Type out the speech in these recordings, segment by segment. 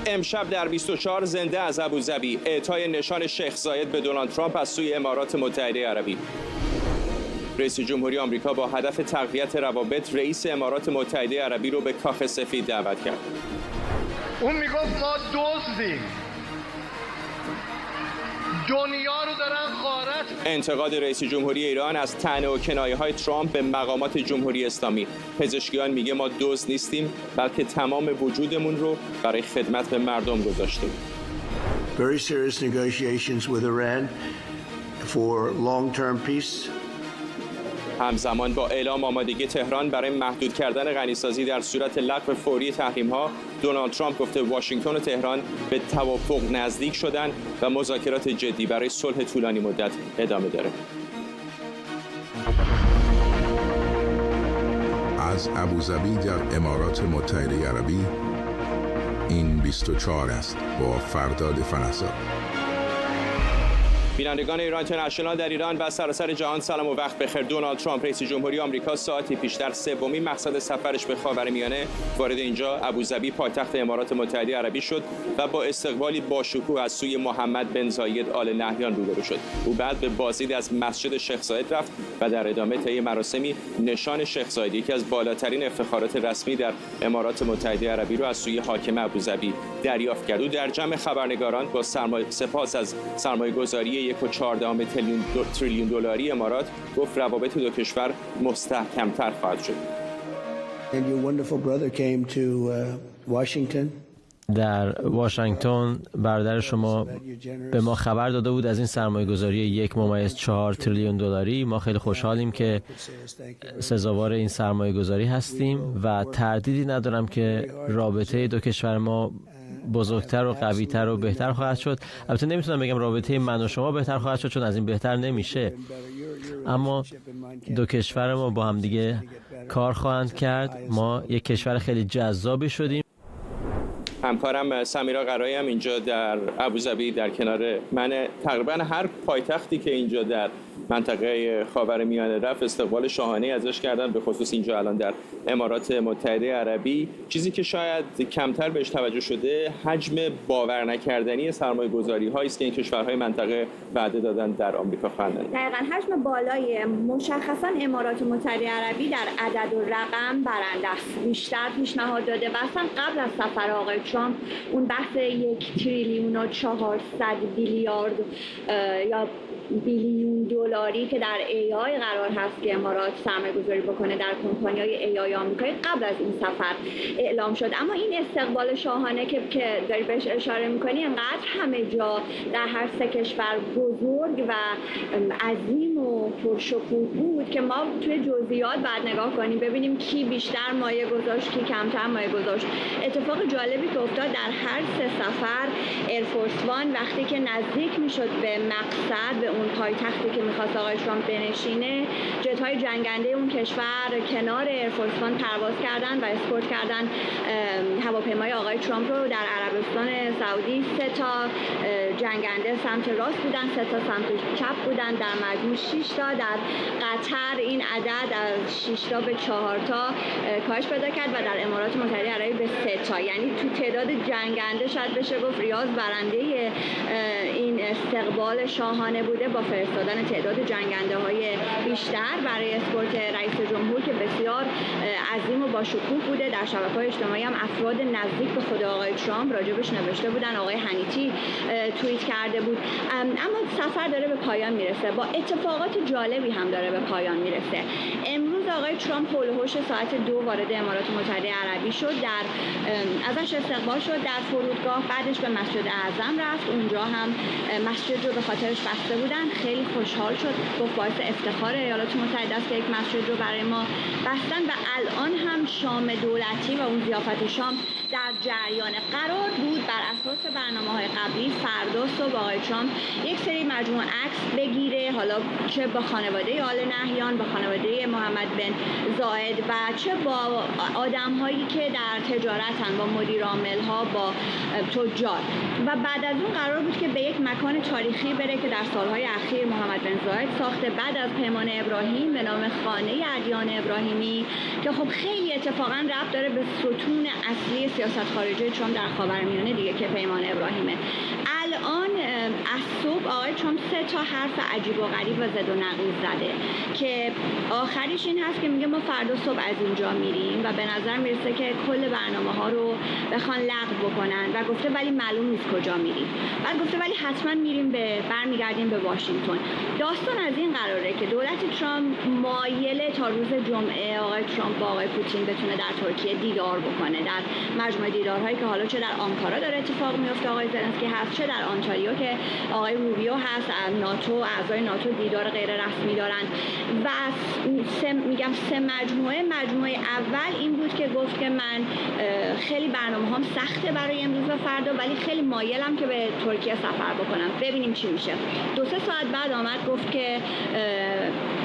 امشب در 24 زنده از ابوظبی، اعطای نشان شیخ زاید به دونالد ترامپ از سوی امارات متحده عربی. رئیس جمهوری آمریکا با هدف تقویت روابط رئیس امارات متحده عربی رو به کاخ سفید دعوت کرد. اون میگفت ما دزدیم، دنیا رو دارن غارت. انتقاد رئیس جمهوری ایران از طعنه و کنایه‌های ترامپ به مقامات جمهوری اسلامی. پزشکیان میگه ما دزد نیستیم، بلکه تمام وجودمون رو برای خدمت به مردم گذاشتیم. Very serious negotiations with Iran for long-term peace. همزمان با اعلام آمادگی تهران برای محدود کردن غنیسازی در صورت لغو فوری تحریم‌ها، دونالد ترامپ گفته واشنگتن و تهران به توافق نزدیک شدن و مذاکرات جدی برای صلح طولانی مدت ادامه داره. از ابوظبی در امارات متحده عربی، این 24 است با فرداد فرزاد. بینندگان ایران اینترنشنال در ایران و سراسر جهان سلام و وقت بخیر. دونالد ترامپ رئیس جمهوری آمریکا ساعتی پیش در سومین مقصد سفرش به خاورمیانه وارد اینجا ابوظبی پایتخت امارات متحده عربی شد و با استقبالی باشکوه از سوی محمد بن زاید آل نهیان روبرو شد. او بعد به بازدید از مسجد شیخ زاید رفت و در ادامه طی مراسمی نشان شیخ زاید، یکی از بالاترین افتخارات رسمی در امارات متحده عربی، را از سوی حاکم ابوظبی دریافت کرد. او در جمع خبرنگاران با سپاس از سرمایه‌گذاری 1.4 تریلیون دلاری امارات گفت روابط دو کشور مستحکم‌تر خواهد شد. And your wonderful brother came to Washington. در واشنگتن برادر شما به ما خبر داده بود از این سرمایه‌گذاری 1.4 تریلیون دلاری. ما خیلی خوشحالیم که سزاوار این سرمایه‌گذاری هستیم و تردیدی ندارم که رابطه دو کشور ما بزرگتر و قوی‌تر و بهتر خواهد شد. البته نمیتونم بگم رابطه من و شما بهتر خواهد شد، چون از این بهتر نمیشه، اما دو کشور ما با هم دیگه کار خواهند کرد. ما یک کشور خیلی جذابی شدیم. همکارم سمیرا قرایی هم اینجا در ابوظبی در کنار من. تقریبا هر پایتختی که اینجا در منطقه خاورمیانه رفت استقبال شاهانه ازش کردن، به خصوص اینجا الان در امارات متحده عربی. چیزی که شاید کمتر بهش توجه شده حجم باور نکردنی سرمایه‌گذاری هایی است که این کشورهای منطقه وعده دادن در آمریکا خواهند. دقیقاً حجم بالای مشخصاً امارات متحده عربی در عدد و رقم برنده است. بیشتر پیشنهاد داده و اصلا قبل از سفر آقای ترامپ اون بحث 1 تریلیون و 400 بیلیارد یا بیلیون دلاری که در AI قرار هست که امارات سرمایه‌گذاری بکنه در کمپانی‌های AI آمریکایی قبل از این سفر اعلام شد. اما این استقبال شاهانه که داری بهش اشاره می‌کنی انقدر همه جا در هر سه کشور بزرگ و عظیم و پرشکوه بود که ما توی جزئیات بعد نگاه کنیم ببینیم کی بیشتر مایه گذاشت، کی کمتر مایه گذاشت. اتفاق جالبی که افتاد در هر سه سفر ایرفورس وان وقتی که نزدیک میشد به مقصد، به اون پایتختی که میخواست آقای ترامپ بنشینه، جت‌های جنگنده اون کشور کنار ایرفورس وان پرواز کردن و اسکورت کردن هواپیمای آقای ترامپ رو. در عربستان سعودی 3 تا جنگنده سمت راست بودن، 3 تا سمت چپ بودن، در مجموع 6 تا. در قطر این عدد از 6 تا به 4 تا کاهش پیدا کرد و در امارات متحده عربی به 3 تا. یعنی تو تعداد جنگنده شاید بشه گفت ریاض برنده این استقبال شاهانه بوده با فرستادن تعداد جنگنده های بیشتر برای اسکورت رئیس جمهور که بسیار عظیم و با شکوه بوده. در شبکه‌های اجتماعی هم افراد نزدیک به خود آقای ترامپ راجبش نوشته بودن. آقای هنیتی توییت کرده بود. اما سفر داره به پایان میرسه، با اتفاقات جالبی هم داره به پایان میرسه. امروز آقای ترامپ هول و هوش ساعت 2 وارد امارات متحده عربی شد. ازش استقبال شد در فرودگاه، بعدش به مسجد اعظم رفت. اونجا هم مسجد رو به خاطرش بسته بودن. خیلی خوشحال شد، گفت باعث افتخار ایالات متحده است که یک مسجد رو برای ما بستن و الان هم شام دولتی و اون ضیافت شام در جریان. قرار بود بر اساس برنامه‌های قبلی فردا صبح آقای ترامپ یک سری مجموعه عکس بگیره، حالا چه با خانواده آل نهیان، با خانواده محمد بن زاید و چه با آدم‌هایی که در تجارتن، با مدیرعامل‌ها، با تجار. و بعد از اون قرار بود که به یک مکان تاریخی بره که در سالهای اخیر محمد بن زاید ساخته بعد از پیمان ابراهیم به نام خانه ادیان ابراهیمی، که خب خیلی اتفاقا ربط داره به ستون اصلی سیاست خارجی ترامپ در خاورمیانه دیگه که پیمان ابراهیمه. الان از صبح آقای ترامپ 3 حرف عجیب و غریب و زد و نقیض زده که آخریش این هست که میگه ما فردا صبح از اینجا میریم و به نظر میرسه که کل برنامه‌ها رو بخوان لغو بکنن و گفته ولی معلوم نیست کجا میریم. بعد گفته ولی حتما میریم برمیگردیم به واشنگتن. داستان از این قراره که دولت ترامپ مایل تا روز جمعه آقای ترامپ با آقای پوتین بتونه در ترکیه دیدار بکنه، در مجموعه دیدارهایی که حالا چه در آنکارا داره اتفاق میفته آقای زلنسکی هست، چه در آنتاریو که آقای روبیو هست، ناتو، اعضای ناتو دیدار غیر رسمی دارن. و سه مجموعه اول این بود که گفت که من خیلی برنامه‌هام سخته برای امروز و فردا ولی خیلی مایلم که به ترکیه سفر بکنم، ببینیم چی میشه. 2-3 ساعت بعد آمد گفت که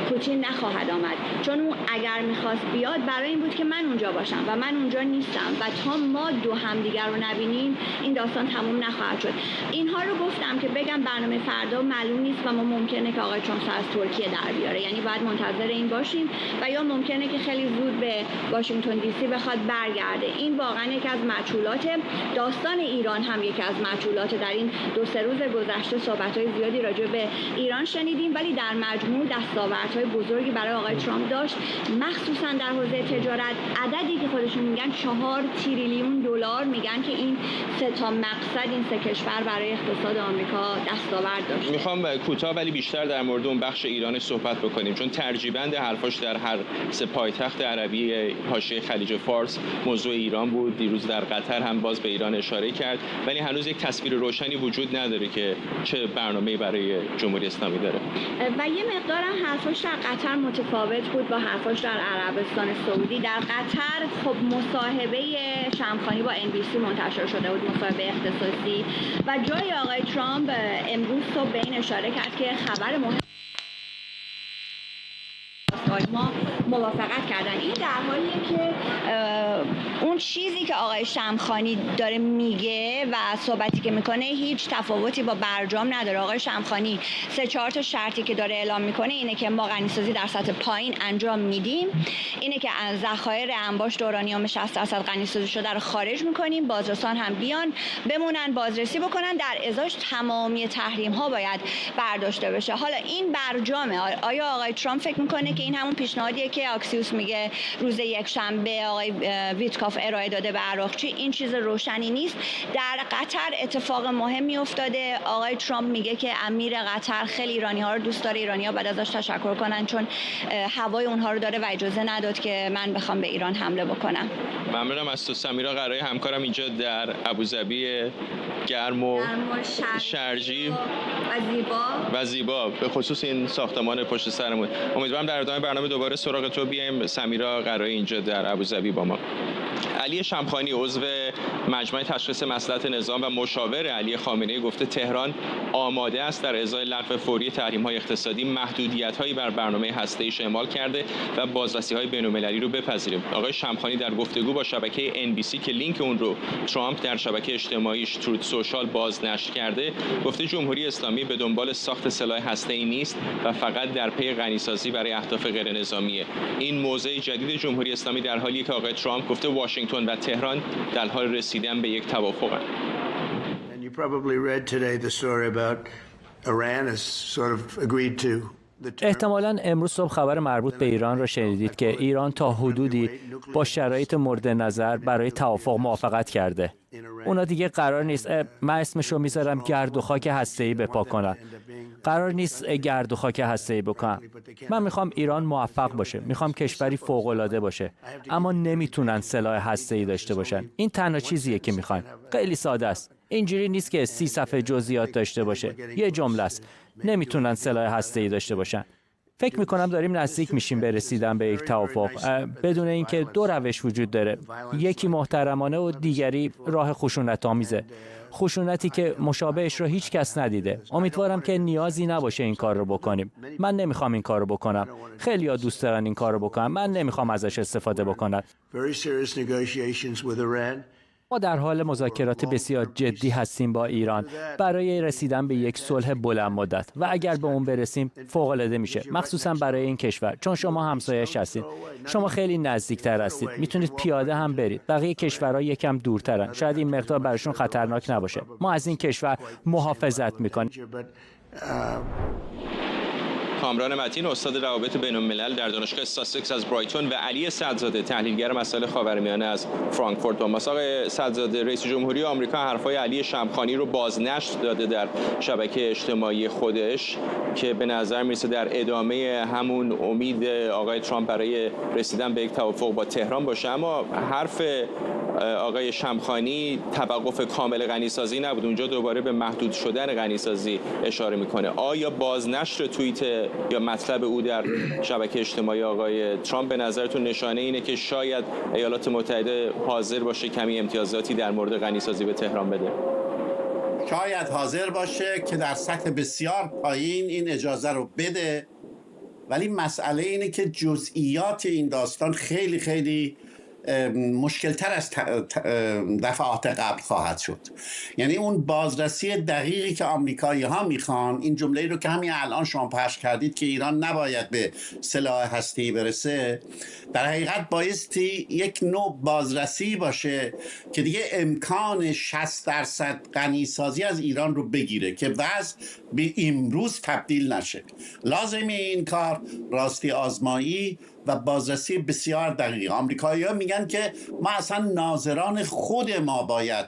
پوتین نخواهد آمد، چون اون اگر میخواست بیاد برای این بود که من اونجا باشم و من اونجا نیستم و تا ما دو همدیگر رو نبینیم این داستان تموم نخواهد شد. اینها رو گفتم که بگم برنامه فردا معلوم نیست و ما ممکنه که آقای ترامپ از ترکیه در بیاره، یعنی باید منتظر این باشیم و یا ممکنه که خیلی زود به واشنگتن دی سی بخواد برگرده. این واقعا یکی از مجهولات. داستان ایران هم یکی از مجهولات. در این 2-3 روز گذشته صحبت‌های زیادی راجع به ایران شنیدیم ولی در مجموع دستاوردهای بزرگی برای آقای ترامپ داشت، مخصوصا در حوزه تجارت. عددی که خودشون میگن 4 تریلیون دلار میگن که این 3 مقصد، این 3 کشور برای اقتصاد آمریکا دستاورد داشت. میخوام کوتاه ولی بیشتر در مورد اون بخش ایران صحبت بکنیم، چون ترجیبند حرفاش در هر 3 پایتخت عربی حاشیه خلیج فارس موضوع ایران بود. دیروز در قطر هم باز به ایران اشاره کرد، ولی هنوز یک تصویر روشنی وجود نداره که چه برنامه‌ای برای جمهوری اسلامی داره. و یه مقدار هم حرفاش در قطر متفاوت بود با حرفاش در عربستان سعودی. در قطر خب مصاحبه شمخانی با NBC منتشر شده بود، مصاحبه اختصاصی، و جای آقای ترامپ امروز صبح به این اشاره کرد که خبر مهم ما موافقت کردن. این در حالیه که اون چیزی که آقای شمخانی داره میگه و صحبتی که میکنه هیچ تفاوتی با برجام نداره. آقای شمخانی 3-4 شرطی که داره اعلام میکنه اینه که ما غنیسازی در سطح پایین انجام میدیم، اینه که از ذخایر انباشت اورانیوم 60% غنیسازی شده رو خارج میکنیم، بازرسان هم بیان بمونن بازرسی بکنن، در ازاش تمامی تحریم ها باید برداشته بشه. حالا این برجامه. آیا آقای ترامپ فکر میکنه که این همون پیشنهادیه که آکسیوس میگه روز یکشنبه آقای ویتکاف ارائه داده به عراقچی؟ این چیز روشنی نیست. در قطر اتفاق مهمی افتاده. آقای ترامپ میگه که امیر قطر خیلی ایرانی‌ها رو دوست داره، ایرانی‌ها بعد ازش تشکر کنن چون هوای اونها رو داره و اجازه نداد که من بخوام به ایران حمله بکنم. ممنونم از تو سمیرا قرای همکارم اینجا در ابوظبی گرم و شرجی و زیبا به خصوص این ساختمان پشت سرمون. امیدوارم در ادامه برنامه دوباره سراغ تو بیایم. سمیرا قرای اینجا در ابوظبی با ما. علی شمخانی عضو مجمع تشخیص مصلحت نظام و مشاور علی خامنه‌ای گفته تهران آماده است در ازای لغو فوری تحریم‌های اقتصادی محدودیت‌هایی بر برنامه هسته‌ایش اعمال کرده و بازرسی‌های بین‌المللی رو بپذیریم. آقای شمخانی در گفتگو با شبکه NBC که لینک اون رو ترامپ در شبکه اجتماعیش تروت سوشال بازنشر کرده، گفته جمهوری اسلامی به دنبال ساخت سلاح هسته‌ای نیست و فقط در پی غنیسازی برای اهداف غیر نظامیه. این موضع جدید جمهوری اسلامی در حالیه که آقای ترامپ گفته واشنگتن و تهران در حال رسیدن به یک توافقند. And you probably read today the story about Iran has sort of agreed to. احتمالاً امروز صبح خبر مربوط به ایران را شنیدید که ایران تا حدودی با شرایط مورد نظر برای توافق موافقت کرده. اونا دیگه قرار نیست، من اسمش رو میذارم گرد و خاک هسته‌ای بپا کنن. قرار نیست گرد و خاک هسته‌ای بکنن. من میخوام ایران موفق باشه، میخوام کشوری فوق‌العاده باشه، اما نمیتونن سلاح هسته‌ای داشته باشن. این تنها چیزیه که میخوان. خیلی ساده است. اینجوری نیست که 30 صفحه جزئیات داشته باشه. یه جمله است. نمیتونن سلاح هسته‌ای داشته باشن. فکر میکنم داریم نزدیک میشیم به رسیدن به یک توافق، بدون اینکه دو روش وجود داره، یکی محترمانه و دیگری راه خشونت‌آمیزه، خشونتی که مشابهش رو هیچ کس ندیده. امیدوارم که نیازی نباشه این کار رو بکنیم. من نمیخوام این کار رو بکنم. خیلی‌ها دوست دارن این کار رو بکنن. من نمیخوام ازش استفاده بکنم. ما در حال مذاکرات بسیار جدی هستیم با ایران برای رسیدن به یک صلح بلند مدت و اگر به اون برسیم فوق‌العاده میشه، مخصوصا برای این کشور، چون شما همسایه‌اش هستید. شما خیلی نزدیکتر هستید، میتونید پیاده هم برید. بقیه کشورها یکم دورترن، شاید این مقدار براشون خطرناک نباشه. ما از این کشور محافظت میکنیم. کامران متین، استاد روابط بین‌الملل در دانشگاه ساسکس از برایتون و علی سعدزاده، تحلیلگر مسائل خاورمیانه از فرانکفورت. با آقای سعدزاده، رئیس جمهوری آمریکا حرفای علی شمخانی رو بازنشر داده در شبکه اجتماعی خودش که به نظر میرسه در ادامه همون امید آقای ترامپ برای رسیدن به یک توافق با تهران باشه. اما حرف آقای شمخانی توقف کامل غنیسازی نبود، اونجا دوباره به محدود شدن غنیسازی اشاره میکنه. آیا بازنشر توییت یا مطلب او در شبکه اجتماعی آقای ترامپ به نظرتون نشانه اینه که شاید ایالات متحده حاضر باشه کمی امتیازاتی در مورد غنیسازی به تهران بده؟ شاید حاضر باشه که در سطح بسیار پایین این اجازه رو بده، ولی مسئله اینه که جزئیات این داستان خیلی خیلی مشکلتر از دفعات قبل خواهد شد. یعنی اون بازرسی دقیقی که آمریکایی ها میخوان، این جمله رو که همین الان شما پخش کردید که ایران نباید به سلاح هسته‌ای برسه، در حقیقت بایستی یک نوع بازرسی باشه که دیگه امکان 60% غنیسازی از ایران رو بگیره که وضع به امروز تبدیل نشه. لازمه این کار راستی آزمایی و بازرسی بسیار دقیق. آمریکایی‌ها میگن که ما اصلا ناظران خود ما باید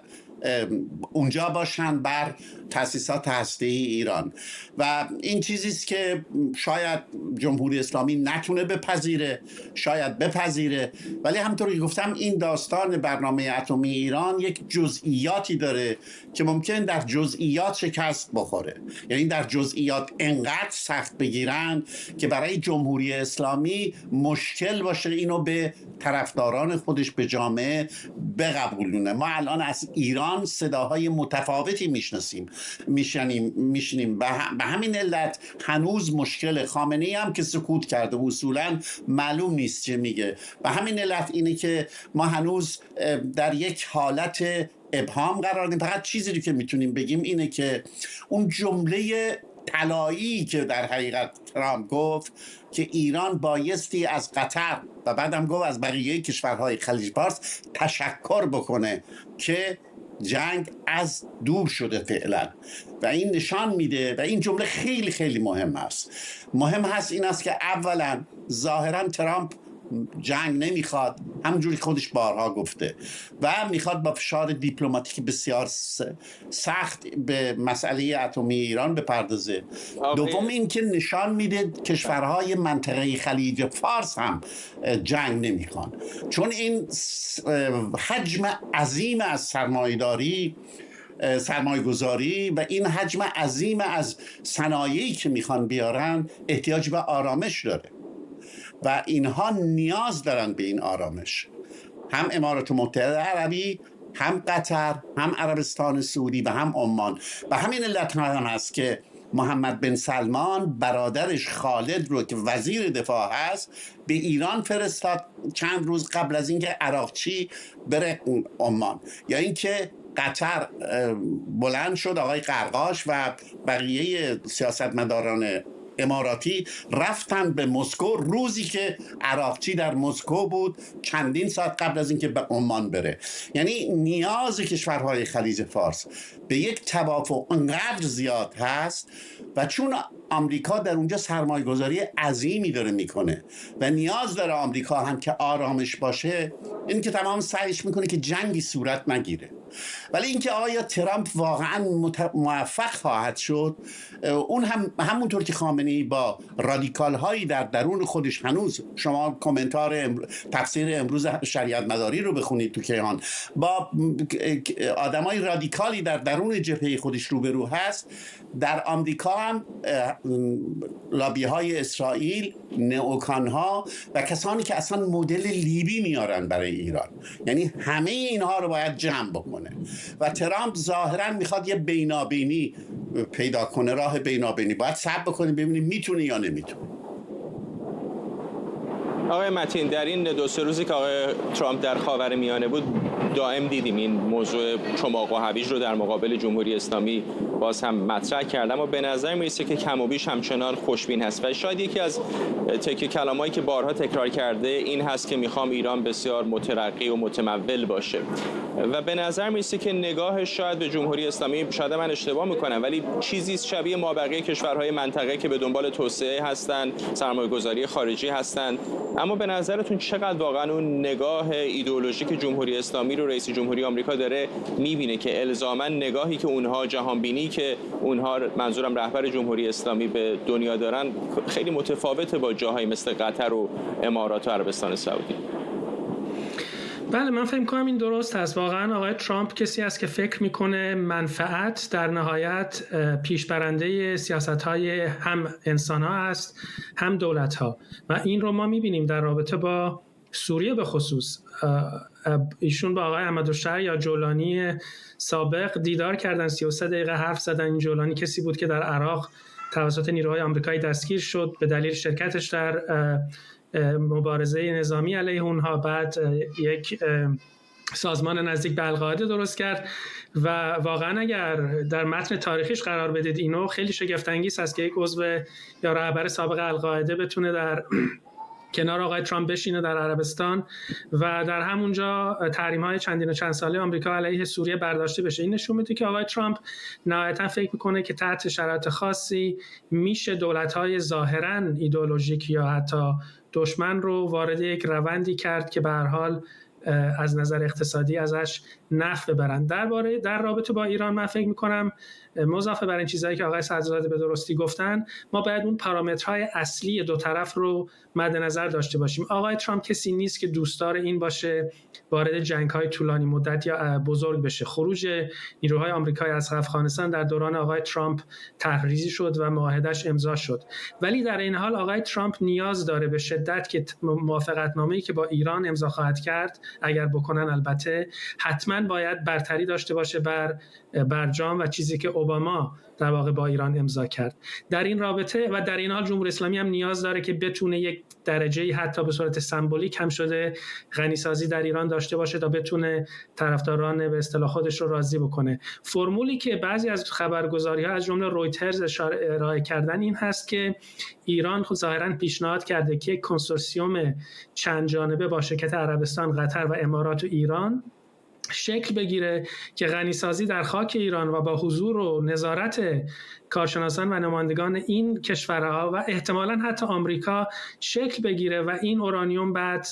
اونجا باشن بر تأسیسات هسته‌ای ایران و این چیزی است که شاید جمهوری اسلامی نتونه بپذیره، شاید بپذیره، ولی همونطور که گفتم این داستان برنامه اتمی ایران یک جزئیاتی داره که ممکن در جزئیات شکست بخوره. یعنی در جزئیات انقدر سخت بگیرن که برای جمهوری اسلامی مشکل باشه اینو به طرفداران خودش به جامعه بقبولونه. ما الان از ایران صداهای متفاوتی میشنیم. به همین علت هنوز مشکل. خامنه‌ای هم که سکوت کرده، اصولا معلوم نیست چه میگه. به همین علت اینه که ما هنوز در یک حالت ابهام قرار داریم. فقط چیزی رو که میتونیم بگیم اینه که اون جمله طلایی که در حقیقت ترامپ گفت که ایران بایستی از قطر و بعدم گفت از بقیه کشورهای خلیج فارس تشکر بکنه که جنگ از دور شده فعلا و این نشان میده و این جمله خیلی خیلی مهم است. مهم هست این است که اولا ظاهرا ترامپ جنگ نمیخواد، همونجوری خودش بارها گفته، و میخواد با فشار دیپلماتیک بسیار سخت به مسئله اتمی ایران بپردازه. دوم این که نشان میده کشورهای منطقه خلیج فارس هم جنگ نمیخوان، چون این حجم عظیم از سرمایه گذاری و این حجم عظیم از صنایعی که میخوان بیارن احتیاج به آرامش داره و اینها نیاز دارن به این آرامش. هم امارات متحده عربی، هم قطر، هم عربستان سعودی و هم عمان. و همین علت هم هست که محمد بن سلمان برادرش خالد رو که وزیر دفاع هست به ایران فرستاد چند روز قبل از اینکه عراقچی بره عمان. یا اینکه قطر بلند شد، آقای قرقاش و بقیه سیاستمداران اماراتی رفتن به مسکو روزی که عراقچی در مسکو بود، چندین ساعت قبل از اینکه به عمان بره. یعنی نیاز کشورهای خلیج فارس به یک توافق انقدر زیاد هست و چون آمریکا در اونجا سرمایه گذاری عظیمی داره میکنه و نیاز داره آمریکا هم که آرامش باشه، این که تمام سعیش میکنه که جنگی صورت نگیره. ولی اینکه آیا ترامپ واقعا موفق خواهد شد، اون همونطور که خامنه‌ای با رادیکال هایی در درون خودش، هنوز شما کامنتار تفسیر امروز شریعت مداری رو بخونید تو کیهان، با آدمای رادیکالی در درون جبهه خودش روبرو هست. در آمریکا هم لابی های اسرائیل، نئوکان ها و کسانی که اصلا مدل لیبی میارن برای ایران. یعنی همه اینها رو باید جمع بکنه و ترامپ ظاهرا میخواد یه بینابینی پیدا کنه، راه بینابینی. باید صبر بکنیم ببینیم میتونه یا نمیتونه. آقای متین، در این 2-3 روزی که آقای ترامپ در خاورمیانه بود دائم دیدیم این موضوع چماق و هویج رو در مقابل جمهوری اسلامی باز هم مطرح کرد، اما به نظر میرسه که کم و بیش همچنان خوشبین هست و شاید یکی از تکیه کلامایی که بارها تکرار کرده این هست که میخوام ایران بسیار مترقی و متمول باشه و به نظر میرسه که نگاهش شاید به جمهوری اسلامی، شاید من اشتباه میکنم، ولی چیزی شبیه مابقی کشورهای منطقه که به دنبال توسعه هستن، سرمایه‌گذاری خارجی هستن. اما به نظرتون چقدر واقعا اون نگاه ایدئولوژیک جمهوری اسلامی رو رئیس جمهوری آمریکا داره میبینه که الزاما نگاهی که اونها، جهانبینی که اونها، منظورم رهبر جمهوری اسلامی، به دنیا دارن خیلی متفاوته با جاهای مثل قطر و امارات و عربستان سعودی؟ بله، من فکر می‌کنم این درست است. واقعا آقای ترامپ کسی است که فکر میکنه منفعت در نهایت پیشبرنده سیاست‌های هم انسان‌ها است هم دولت‌ها و این رو ما می‌بینیم در رابطه با سوریه به خصوص. ایشون با آقای احمدالشهر یا جولانی سابق دیدار کردن، 33 دقیقه حرف زدن. این جولانی کسی بود که در عراق توسط نیروهای آمریکایی دستگیر شد به دلیل شرکتش در مبارزه نظامی علیه اونها. بعد یک سازمان نزدیک به القاعده درست کرد و واقعا اگر در متن تاریخیش قرار بدید اینو، خیلی شگفت انگیز است که یک عضو یا رهبر سابق القاعده بتونه در کنار آقای ترامپ بشینه در عربستان و در همونجا تحریم‌های چندین و چند ساله آمریکا علیه سوریه برداشته بشه. این نشون میده که آقای ترامپ نهایتاً فکر میکنه که تحت شرایط خاصی میشه دولت‌های ظاهراً ایدئولوژیک یا حتی دشمن رو وارد یک روندی کرد که به هر حال از نظر اقتصادی ازش نفع ببرند. در رابطه با ایران من فکر میکنم مضافه بر این چیزایی که آقای صدرزاده به درستی گفتن، ما باید اون پارامترهای اصلی دو طرف رو مد نظر داشته باشیم. آقای ترامپ کسی نیست که دوستدار این باشه وارد جنگ‌های طولانی مدت یا بزرگ بشه. خروج نیروهای آمریکایی از افغانستان در دوران آقای ترامپ طرح‌ریزی شد و معاهده‌اش امضا شد، ولی در این حال آقای ترامپ نیاز داره به شدت که موافقتنامه‌ای که با ایران امضا خواهد کرد، اگر بکنن البته، حتما باید برتری داشته باشه بر برجام و چیزی که اوباما در واقع با ایران امضا کرد. در این رابطه و در این حال جمهوری اسلامی هم نیاز داره که بتونه یک درجه‌ای حتی به صورت سمبولیک هم شده غنیسازی در ایران داشته باشه تا بتونه طرفداران به اصطلاح خودش رو راضی بکنه. فرمولی که بعضی از خبرگزاری‌ها از جمله رویترز ارائه کردن این هست که ایران خود ظاهراً پیشنهاد کرده که یک کنسورسیوم چند جانبه با شرکت عربستان، قطر و امارات و ایران شکل بگیره که غنیسازی در خاک ایران و با حضور و نظارت کارشناسان و نمایندگان این کشورها و احتمالاً حتی آمریکا شکل بگیره و این اورانیوم بعد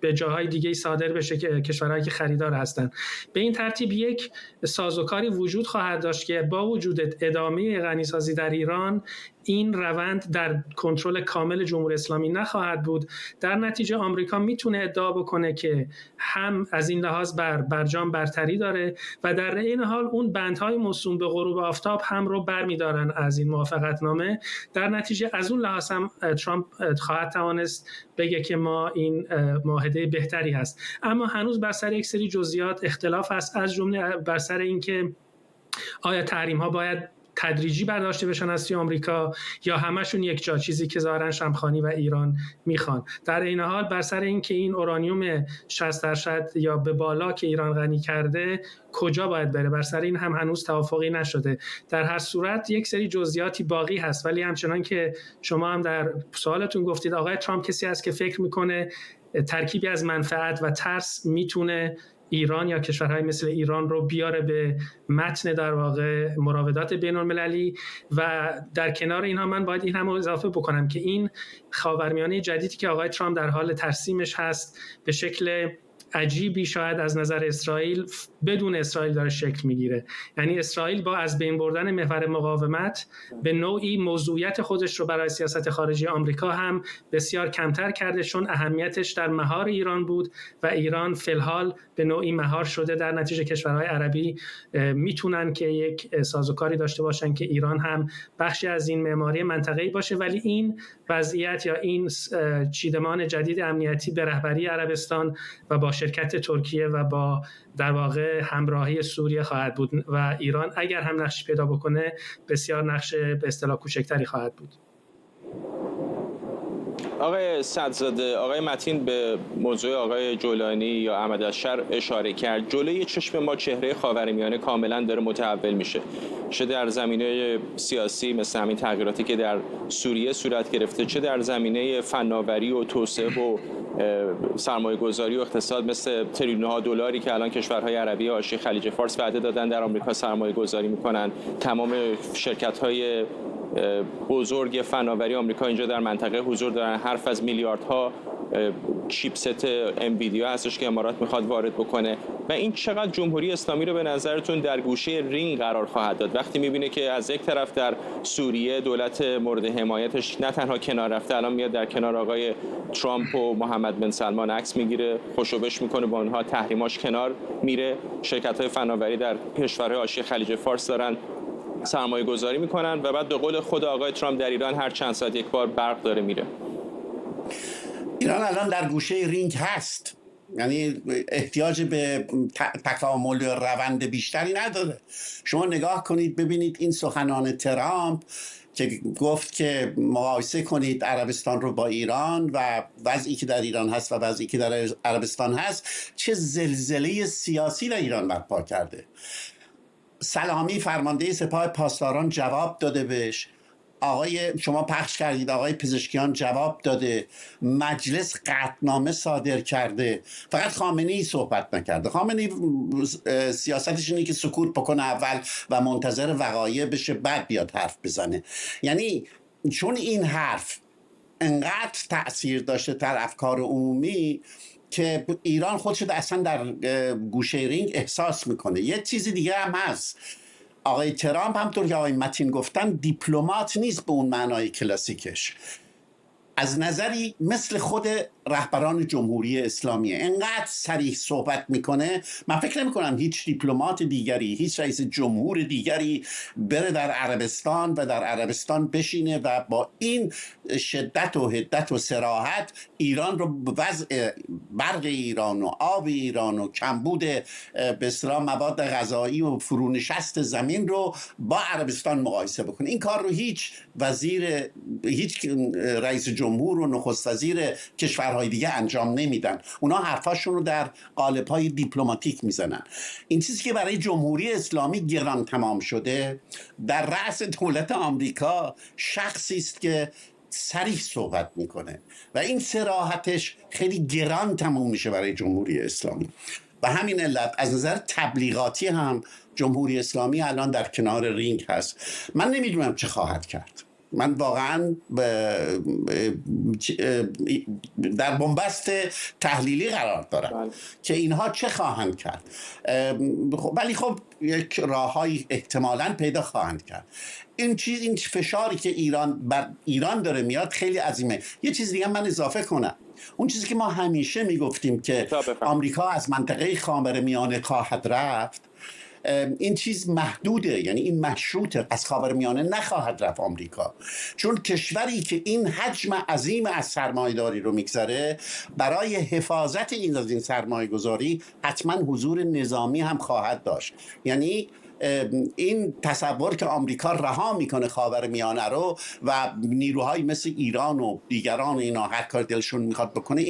به جاهای دیگه صادر بشه که کشورهایی که خریدار هستند. به این ترتیب یک سازوکاری وجود خواهد داشت که با وجود ادامه غنیسازی در ایران این روند در کنترل کامل جمهوری اسلامی نخواهد بود. در نتیجه آمریکا میتونه ادعا بکنه که هم از این لحاظ برجام برتری داره و در این حال اون بندهای موسوم به غروب آفتاب هم رو برمیدارن از این موافقتنامه. در نتیجه از اون لحاظ هم ترامپ خواهد توانست بگه که ما این معاهده بهتری هست، اما هنوز بر سر یک سری جزئیات اختلاف هست، از جمله بر سر اینکه آیا تحریم ها باید تدریجی برداشته بشن از سوی آمریکا یا همشون یک جا، چیزی که ظاهرا شمخانی و ایران میخوان. در این حال بر سر این که این اورانیوم 60% یا به بالا که ایران غنی کرده کجا باید بره، بر سر این هم هنوز توافقی نشده. در هر صورت یک سری جزئیاتی باقی هست، ولی همچنان که شما هم در سوالتون گفتید آقای ترامپ کسی است که فکر میکنه ترکیبی از منفعت و ترس میتونه ایران یا کشورهای مثل ایران رو بیاره به متن در واقع مراودات بین‌المللی و در کنار اینها من باید این هم اضافه بکنم که این خاورمیانه جدیدی که آقای ترامپ در حال ترسیمش هست به شکل عجیبی شاید از نظر اسرائیل بدون اسرائیل داره شکل میگیره. یعنی اسرائیل با از بین بردن محور مقاومت به نوعی موضوعیت خودش رو برای سیاست خارجی آمریکا هم بسیار کمتر کرده، چون اهمیتش در مهار ایران بود و ایران فی الحال به نوعی مهار شده. در نتیجه کشورهای عربی میتونن که یک سازوکاری داشته باشن که ایران هم بخشی از این معماری منطقه‌ای باشه، ولی این وضعیت یا این چیدمان جدید امنیتی به رهبری عربستان و با شرکت ترکیه و با در واقع همراهی سوریه خواهد بود و ایران اگر هم نقش پیدا بکنه بسیار نقش به اصطلاح کوچکتری خواهد بود. آقای صدرزاده، آقای متین به موضوع آقای جولانی یا احمد اشر اشاره کرد. جلوی چشم ما چهره خاورمیانه کاملا داره متحول میشه، چه در زمینه سیاسی مثل همین تغییراتی که در سوریه صورت گرفته، چه در زمینه فناوری و توسعه و سرمایه‌گذاری و اقتصاد مثل تریلیون‌ها دلاری که الان کشورهای عربی حاشیه خلیج فارس وعده دادن در آمریکا سرمایه‌گذاری میکنن. تمام شرکت‌های بزرگ فناوری آمریکا اینجا در منطقه حضور دارن. حرف از میلیاردها چیپست انویدیا هستش که امارات میخواد وارد بکنه. و این چقدر جمهوری اسلامی رو به نظرتون در گوشه رینگ قرار خواهد داد وقتی میبینه که از یک طرف در سوریه دولت مورد حمایتش نه تنها کنار رفته، الان میاد در کنار آقای ترامپ و محمد بن سلمان عکس میگیره، خوشوبش میکنه با اونها، تحریماش کنار میره، شرکت‌های فناوری در کشورهای حاشیه خلیج فارس دارن سرمایه گذاری میکنن و بعد به قول خود آقای ترامپ در ایران هر چند ساعت یک بار برق داره میره. ایران الان در گوشه رینگ هست، یعنی احتیاج به تکامل روند بیشتری نداره. شما نگاه کنید ببینید این سخنان ترامپ که گفت که مقایسه کنید عربستان رو با ایران و وضعی که در ایران هست و وضعی که در عربستان هست، چه زلزله سیاسی در ایران برپا کرده. سلامی فرمانده سپاه پاسداران جواب داده بهش، آقای شما پخش کردید آقای پزشکیان جواب داده، مجلس قطعنامه صادر کرده، فقط خامنه‌ای صحبت نکرده. خامنه‌ای سیاستش اینه که سکوت بکنه اول و منتظر وقایع بشه بعد بیاد حرف بزنه. یعنی چون این حرف انقدر تأثیر داشته در افکار عمومی که ایران خودش اصلا در گوشه رینگ احساس میکنه. یه چیز دیگه هم هست، آقای ترامپ همطور که آقای متین گفتن دیپلمات نیست به اون معنای کلاسیکش، از نظری مثل خود رهبران جمهوری اسلامی انقدر صریح صحبت میکنه. من فکر نمی کنم هیچ دیپلمات دیگری، هیچ رئیس جمهور دیگری بره در عربستان و در عربستان بشینه و با این شدت و حدت و صراحت ایران رو، وضع برق ایران و آب ایران و کمبود به اصطلاح مواد غذایی و فرونشست زمین رو با عربستان مقایسه بکنه. این کار رو هیچ رئیس جمهور و نخست وزیر کشورهای دیگه انجام نمیدن. اونا حرفاشون رو در قالب‌های دیپلماتیک میزنن. این چیزی که برای جمهوری اسلامی گران تمام شده، در رأس دولت آمریکا شخصی است که صریح صحبت میکنه و این صراحتش خیلی گران تمام میشه برای جمهوری اسلامی. و همین علت از نظر تبلیغاتی هم جمهوری اسلامی الان در کنار رینگ هست. من نمیدونم چه خواهد کرد. من واقعا در بنبست تحلیلی قرار دارم که اینها چه خواهند کرد، ولی خب یک راههای احتمالاً پیدا خواهند کرد. این فشاری که بر ایران داره میاد خیلی عظیمه. یه چیز دیگه من اضافه کنم، اون چیزی که ما همیشه میگفتیم که آمریکا از منطقه خاورمیانه خواهد رفت، این چیز محدوده، یعنی این مشروطه، از خاورمیانه نخواهد رفت آمریکا، چون کشوری که این حجم عظیم از سرمایه‌داری رو میگذاره برای حفاظت از این سرمایه‌گذاری حتما حضور نظامی هم خواهد داشت. یعنی این تصور که آمریکا رها میکنه خاورمیانه رو و نیروهای مثل ایران و دیگران اینا هر کار دلشون میخواد بکنه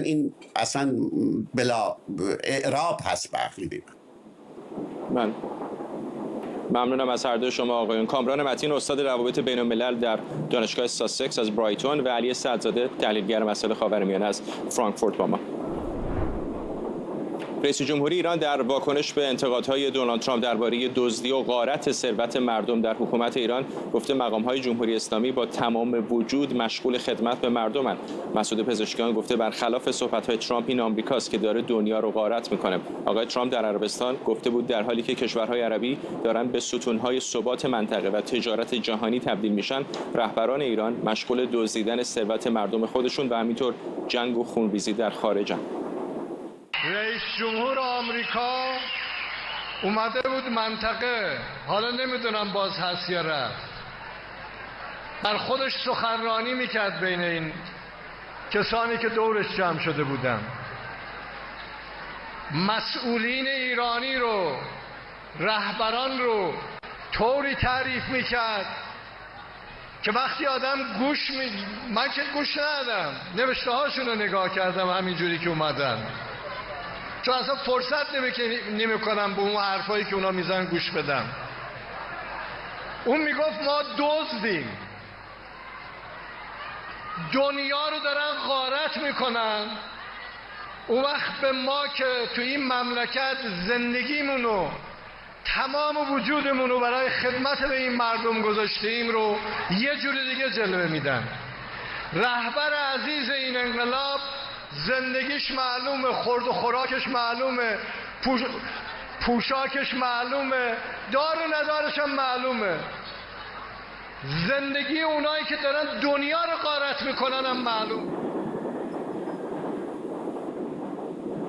این اصلا بلا اعراب هست به عقیده من. ممنونم از هر دو شما آقایون. کامران متین استاد روابط بین الملل در دانشگاه ساسکس از برایتون و علی صدرزاده تحلیلگر مسائل خاورمیانه از فرانکفورت با ما. رئیس جمهوری ایران در واکنش به انتقادهای دونالد ترامپ درباره دزدی و غارت ثروت مردم در حکومت ایران گفته مقام‌های جمهوری اسلامی با تمام وجود مشغول خدمت به مردمند. مسعود پزشکیان گفته برخلاف صحبت‌های ترامپ این آمریکاست که داره دنیا رو غارت می‌کنه. آقای ترامپ در عربستان گفته بود در حالی که کشورهای عربی دارن به ستون‌های ثبات منطقه و تجارت جهانی تبدیل میشن، رهبران ایران مشغول دزدیدن ثروت مردم خودشون و همینطور جنگ و خونریزی در خارجن. رئیس جمهور آمریکا اومده بود منطقه، حالا نمیدونم باز هست یا رفت، بر خودش سخنرانی میکرد بین این کسانی که دورش جمع شده بودن. مسئولین ایرانی رو، رهبران رو طوری تعریف میکرد که وقتی آدم من که گوش ندادم، نوشته هاشون رو نگاه کردم همینجوری که اومدن، چون اصلا فرصت نمیکنم به اون حرفایی که اونا میزن گوش بدم. اون میگفت ما دزدیم، دنیا رو دارن غارت میکنن. اون وقت به ما که تو این مملکت زندگیمونو، تمام وجودمونو برای خدمت به این مردم گذاشتیم رو یه جوری دیگه جلوه میدن. رهبر عزیز این انقلاب زندگیش معلومه، خورد و خوراکش معلومه، پوشاکش معلومه، دار و ندارش هم معلومه. زندگی اونایی که دارن دنیا رو غارت میکنن هم معلومه.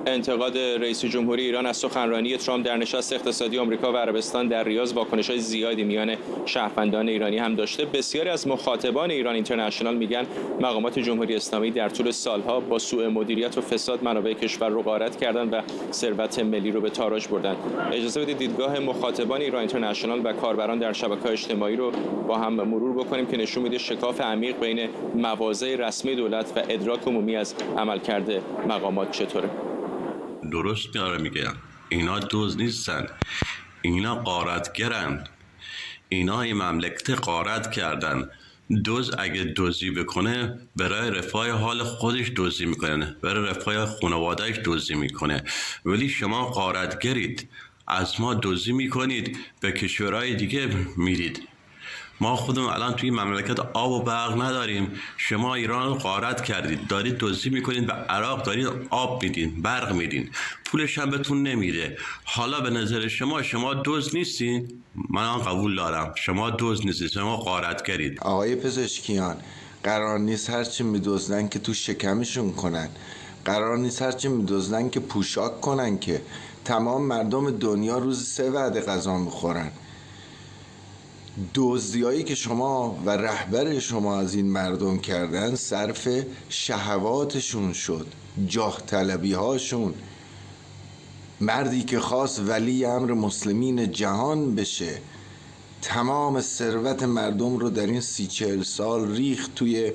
انتقاد رئیس جمهوری ایران از سخنرانی ترامپ در نشست اقتصادی آمریکا و عربستان در ریاض واکنش‌های زیادی میان شهروندان ایرانی هم داشته. بسیاری از مخاطبان ایران اینترنشنال میگن مقامات جمهوری اسلامی در طول سالها با سوء مدیریت و فساد منابع کشور رو غارت کردن و ثروت ملی رو به تاراج بردن. اجازه بدید دیدگاه مخاطبان ایران اینترنشنال و کاربران در شبکه‌های اجتماعی رو با هم مرور بکنیم که نشون میده شکاف عمیق بین مواضع رسمی دولت و ادراک عمومی از عملکرد مقامات چطوره. درست میگم اینا دزد نیستن، اینا غارتگرن. اینا این مملکت غارت کردن. دزد اگه دزدی بکنه برای رفاه حال خودش دزدی میکنه، برای رفاه خانوادهش دزدی میکنه. ولی شما غارتگرید، از ما دزدی میکنید، به کشورهای دیگه میرید. ما خودمون الان توی مملکت آب و برق نداریم، شما ایران رو غارت کردید، دارید دزدی میکنید، به عراق دارید آب میدین، برق میدین، پولش هم بهتون نمیده. حالا به نظر شما دزد نیستین؟ من آن قبول دارم، شما دزد نیستید، شما غارتگرید. آقای پزشکیان، قرار نیست هرچی میدزدن که تو شکمشون کنن، قرار نیست هرچی میدزدن که پوشاک کنن، که تمام مردم دنیا روز 3 وعده غذا میخورن. دزدیایی که شما و رهبر شما از این مردم کردن صرف شهواتشون شد، جاه طلبی هاشون. مردی که خواست ولی امر مسلمین جهان بشه، تمام ثروت مردم رو در این 30-40 سال ریخت توی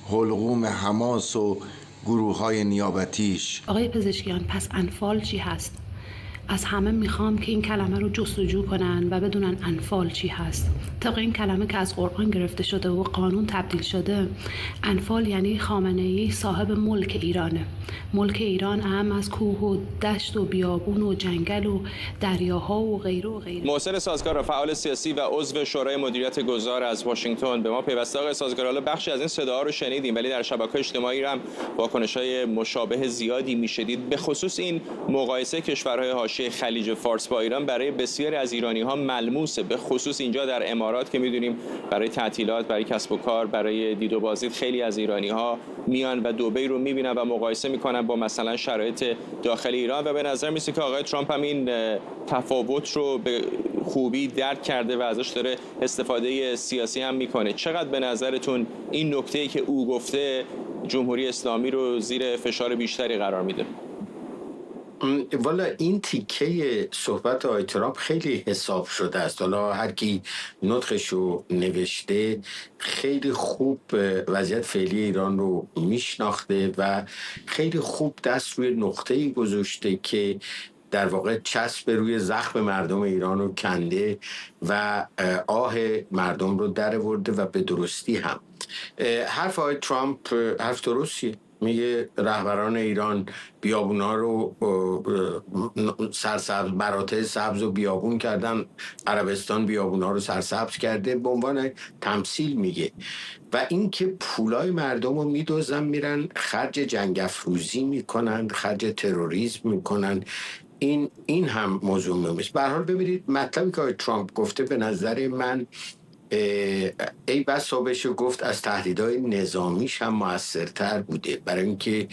حلقوم حماس و گروه های نیابتیش. آقای پزشکیان، پس انفال چی هست؟ از همه میخوام که این کلمه رو جستجو کنن و بدونن انفال چی هست. طبق این کلمه که از قرآن گرفته شده و قانون تبدیل شده، انفال یعنی خامنه‌ای صاحب ملک ایرانه. ملک ایران هم از کوه و دشت و بیابون و جنگل و دریاها و غیره و غیره. محسن سازگار، فعال سیاسی و عضو شورای مدیریت گذار از واشنگتن به ما پیوسته. آقای سازگار، حالا بخشی از این صداها رو شنیدیم، ولی در شبکه‌های اجتماعی هم واکنش‌های مشابه زیادی میشدید، به خصوص این مقایسه کشورهای حاشیه خلیج فارس با ایران برای بسیاری از ایرانی‌ها ملموسه، به خصوص اینجا در امارات که می‌دونیم برای تعطیلات، برای کسب و کار، برای دید و بازدید خیلی از ایرانی‌ها میان و دبی رو می‌بینن و مقایسه می‌کنن با مثلا شرایط داخل ایران و به نظر میاد که آقای ترامپ هم این تفاوت رو به خوبی درک کرده و ازش داره استفاده سیاسی هم می‌کنه. چقدر به نظرتون این نکته‌ای که او گفته جمهوری اسلامی رو زیر فشار بیشتری قرار میده؟ والا این تیکه صحبت آقای ترامپ خیلی حساب شده است. حالا هر کی نطقشو نوشته خیلی خوب وضعیت فعلی ایران رو میشناخته و خیلی خوب دست روی نقطه‌ای گذاشته که در واقع چسب روی زخم مردم ایران رو کنده و آه مردم رو درآورده و به درستی هم. حرف آقای ترامپ حرف درستیه. میگه رهبران ایران بیابونا رو سرسبز، مراتع سبز و بیابون کردن، عربستان بیابونا رو سرسبز کرده، به عنوان تمثیل میگه. و اینکه پولای مردم رو میدوزن میرن خرج جنگ افروزی میکنن، خرج تروریسم میکنن. این هم موضوع مهمه است. به هر حال ببینید مطلبی که ترامپ گفته به نظر من ای بسا بشه گفت از تهدیدهای نظامیش هم موثرتر بوده، برای اینکه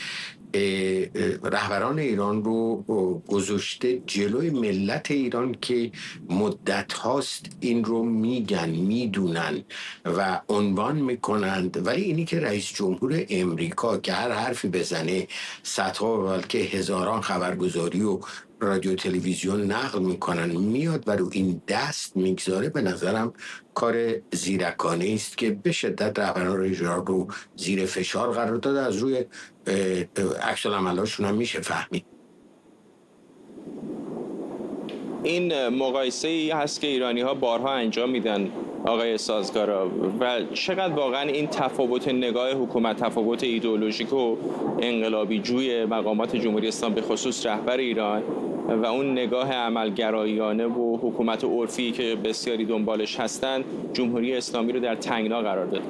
رهبران ایران رو گذاشته جلوی ملت ایران که مدت هاست این رو میگن، میدونن و عنوان میکنند. ولی اینی که رئیس جمهور امریکا که هر حرفی بزنه صدها بلکه هزاران خبرگزاری و رادیو تلویزیون نقل میکنن میاد و رو این دست میگذاره، به نظرم کار زیرکانه است که به شدت رهبران ایران رو زیر فشار قرار داده. از روی عکس العملاشون هم میشه فهمید. این مقایسه ای هست که ایرانی ها بارها انجام میدن آقای سازگارا، و چقدر واقعا این تفاوت نگاه حکومت، تفاوت ایدئولوژیک و انقلابی جوی مقامات جمهوری اسلامی به خصوص رهبر ایران و اون نگاه عملگرایانه و حکومت عرفی که بسیاری دنبالش هستند جمهوری اسلامی رو در تنگنا قرار داده.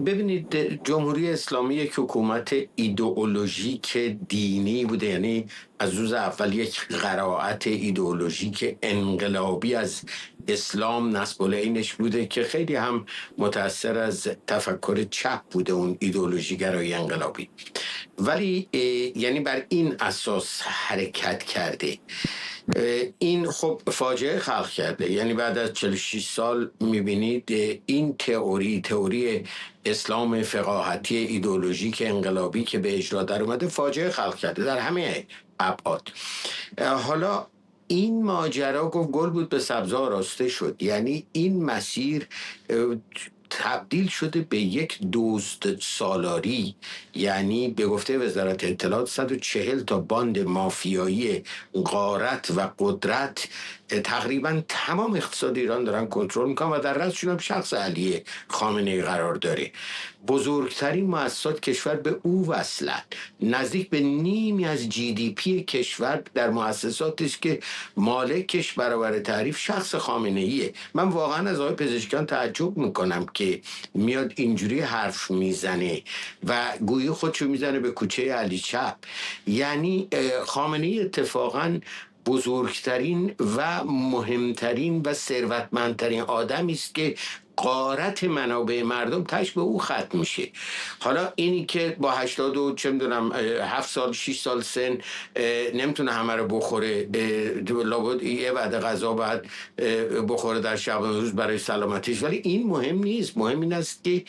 ببینید جمهوری اسلامی یک حکومت ایدئولوژیک دینی بوده، یعنی از روز اول یک قرائت ایدئولوژیک انقلابی از اسلام نسب العینش بوده که خیلی هم متأثر از تفکر چپ بوده اون ایدئولوژی گرای انقلابی، ولی یعنی بر این اساس حرکت کرده. این خب فاجعه خلق کرده، یعنی بعد از 46 سال میبینید این تئوری اسلام فقاهتی ایدئولوژیک انقلابی که به اجرا در اومده فاجعه خلق کرده در همه ابعاد. حالا این ماجرا گل بود به سبزه آراسته شد، یعنی این مسیر تبدیل شده به یک دزد سالاری، یعنی به گفته وزارت اطلاعات 140 تا باند مافیایی غارت و قدرت تقریبا تمام اقتصاد ایران دارن کنترل میکنن و در رأسشون هم شخص علی خامنه‌ای قرار داره. بزرگترین مؤسسات کشور به او وصلن، نزدیک به نیمی از GDP کشور در مؤسساتی است که مالکش برابر تعریف شخص خامنه‌ایه. من واقعا از آقای پزشکیان تعجب میکنم که میاد اینجوری حرف میزنه و گویی خودشو میزنه به کوچه علی چپ. یعنی خامنه‌ای اتفاقاً بزرگترین و مهمترین و ثروتمندترین آدمی است که غارت منابع مردم تش به او ختم میشه. حالا اینی که با 80 و چه میدونم 7 سال 6 سال سن نمیتونه همه رو بخوره، لابد یه وعده غذا باید بخوره در شبانه روز برای سلامتیش، ولی این مهم نیست. مهم این است که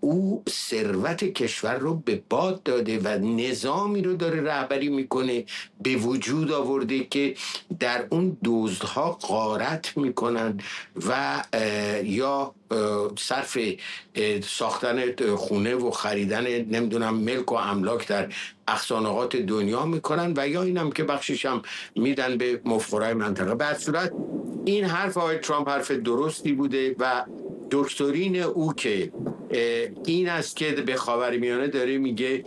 او ثروت کشور رو به باد داده و نظامی رو داره رهبری میکنه به وجود آورده که در اون دزدها غارت میکنن و یا صرف ساختن خونه و خریدن نمیدونم ملک و املاک در اقصانقاط دنیا میکنن و یا اینم که بخشش هم میدن به مفخرهای منطقه. به هر صورت این حرف آقای ترامپ حرف درستی بوده و دکترین او که این است که به خاورمیانه داره میگه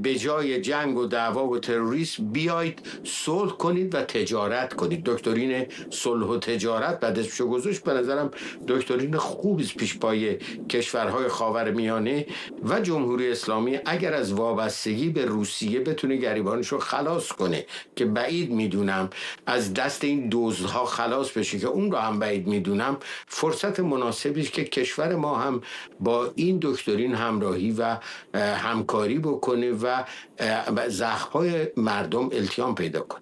به جای جنگ و دعوا و تروریسم بیایید صلح کنید و تجارت کنید. دکترین صلح و تجارت بعد ازشو گذاشت، به نظرم دکترین خوبی پیش پای کشورهای خاورمیانه و جمهوری اسلامی اگر از وابستگی به روسیه بتونه گریبانشو خلاص کنه که بعید میدونم از دست این دزدها خلاص بشه که اون رو هم بعید میدونم، فرصت مناسبی که کشور ما هم با این دکترین همراهی و همکاری بکنه و زخم‌های مردم التیام پیدا کنه.